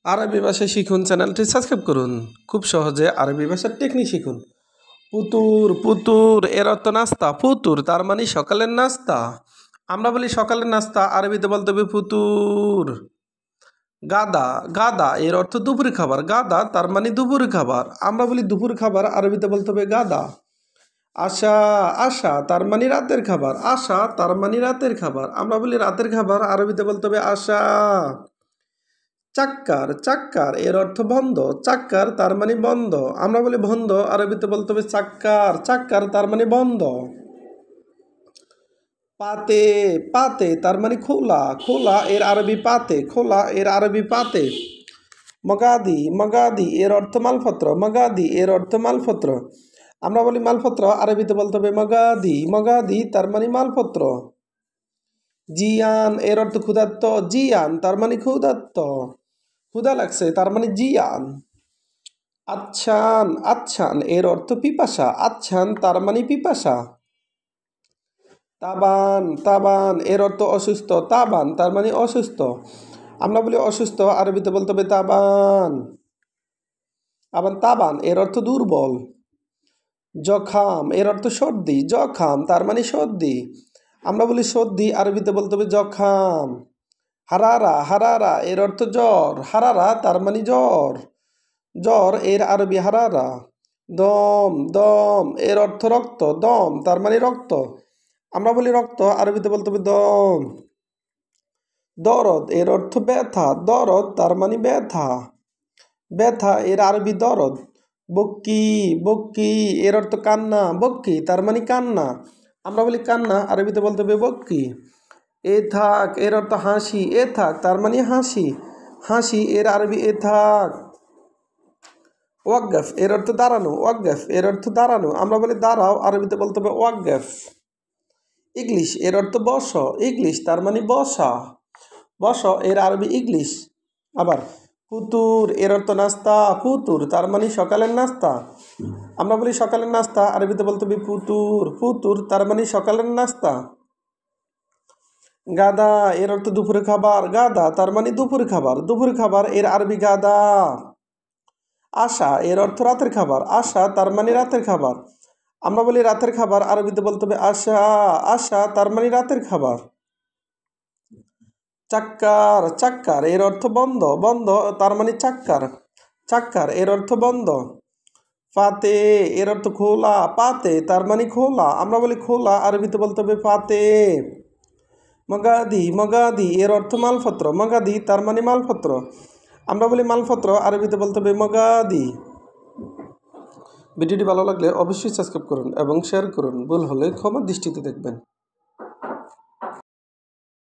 আরবি ভাষা শিখুন চ্যানেলটি সাবস্ক্রাইব করুন। খুব সহজে আরবি ভাষার টেকনিক শিখুন। পুতুর পুতুর এর অর্থ নাস্তা। পুতুর তার মানে সকালের নাস্তা। আমরা বলি সকালের নাস্তা, আরবিতে বলতে হবে পুতুর। গাদা গাদা এর অর্থ দুপুরের খাবার। গাদা তার মানে দুপুরের খাবার। আমরা বলি দুপুর খাবার, আরবিতে বলতে হবে গাদা। আশা আশা তার মানে রাতের খাবার। আশা তার মানে রাতের খাবার। আমরা বলি রাতের খাবার, আরবিতে বলতে হবে আশা। চাক্কার চাক্কার এর অর্থ বন্ধ। চাক্কার তার মানে বন্ধ। আমরা বলি বন্ধ, আরবিতে বলতে হবে চাক্কার। চাক্কার তার মানে বন্ধ। পাতে পাতে তার মানে খোলা। খোলা এর আরবি পাতে। খোলা এর আরবি পাতে। মগাদি মগাদি এর অর্থ মালপত্র। মগাদি এর অর্থ মালপত্র। আমরা বলি মালপত্র, আরবিতে বলতে হবে মগাদি। মগাদি তার মানে মালপত্র। জিয়ান এর অর্থ ক্ষুধার্ত। জিয়ান তার মানে ক্ষুধার্ত। ক্ষুধা লাগছে তার মানে জিয়ান। আচ্ছান আচ্ছান এর অর্থ পিপাসা। আচ্ছান তার মানে পিপাসা। তাবান তাবান এর অর্থ অসুস্থ। তাবান তার মানে অসুস্থ। আমরা বলি অসুস্থ, আরবিতে বলতে হবে তাবান। আবার তাবান এর অর্থ দুর্বল। জখাম এর অর্থ সর্দি। জখাম তার মানে সর্দি। আমরা বলি সর্দি, আরবিতে বলতে হবে জখাম। হারারা হারারা এর অর্থ জ্বর। হারারা তার মানে জ্বর। জ্বর এর আরবি হারারা। দম দম এর অর্থ রক্ত। দম তার মানে রক্ত। আমরা বলি রক্ত, আরবিতে বলতে হবে দম। দরদ এর অর্থ ব্যথা। দরদ তার মানে ব্যথা। ব্যথা এর আরবি দরদ। বক্কি বক্কি এর অর্থ কান্না। বক্কি তার মানে কান্না। আমরা বলি কান্না, আরবিতে বলতে হবে বক্কি। এ থাক এর অর্থ হাসি। এ থাক তার মানে হাসি। হাসি এর আরবি এ থাক। ওয়াকগাফ এর অর্থ দাঁড়ানো। ওয়াকগাফ এর অর্থ দাঁড়ানো। আমরা বলি দাঁড়াও, আরবিতে বলতে হবে ওয়াকগাফ। ইংলিশ এর অর্থ বস। ইংলিশ তার মানে বসা। বস এর আরবি ইংলিশ। আবার ফুতুর এর অর্থ নাস্তা। ফুতুর তার মানে সকালের নাস্তা। আমরা বলি সকালের নাস্তা, আরবিতে বলতে হবে ফুতুর। ফুতুর তার মানে সকালের নাস্তা। গাদা এর অর্থ দুপুরের খাবার। গাদা তার মানে দুপুরের খাবার। দুপুরের খাবার এর আরবি গাদা। আশা এর অর্থ রাতের খাবার। আশা তার মানে রাতের খাবার। আমরা বলি রাতের খাবার, আরবিতে বলতে হবে আশা। আশা তার মানে রাতের খাবার। চাক্কার চাক্কার এর অর্থ বন্ধ। বন্ধ তার মানে চাক্কার। চাক্কার এর অর্থ বন্ধ। পাতে এর অর্থ খোলা। পাতে তার মানে খোলা। আমরা বলি খোলা, আরবিতে বলতে হবে পাতে। মগাদি মগাদি এর অর্থ মালপত্র। মগাদি তার মানে মালপত্র। আমরা বলি মালপত্র, আরবিতে বলতে হবে মগাদি। ভিডিওটি ভালো লাগলে অবশ্যই সাবস্ক্রাইব করুন এবং শেয়ার করুন। ভুল হলে ক্ষমা দৃষ্টিতে দেখবেন।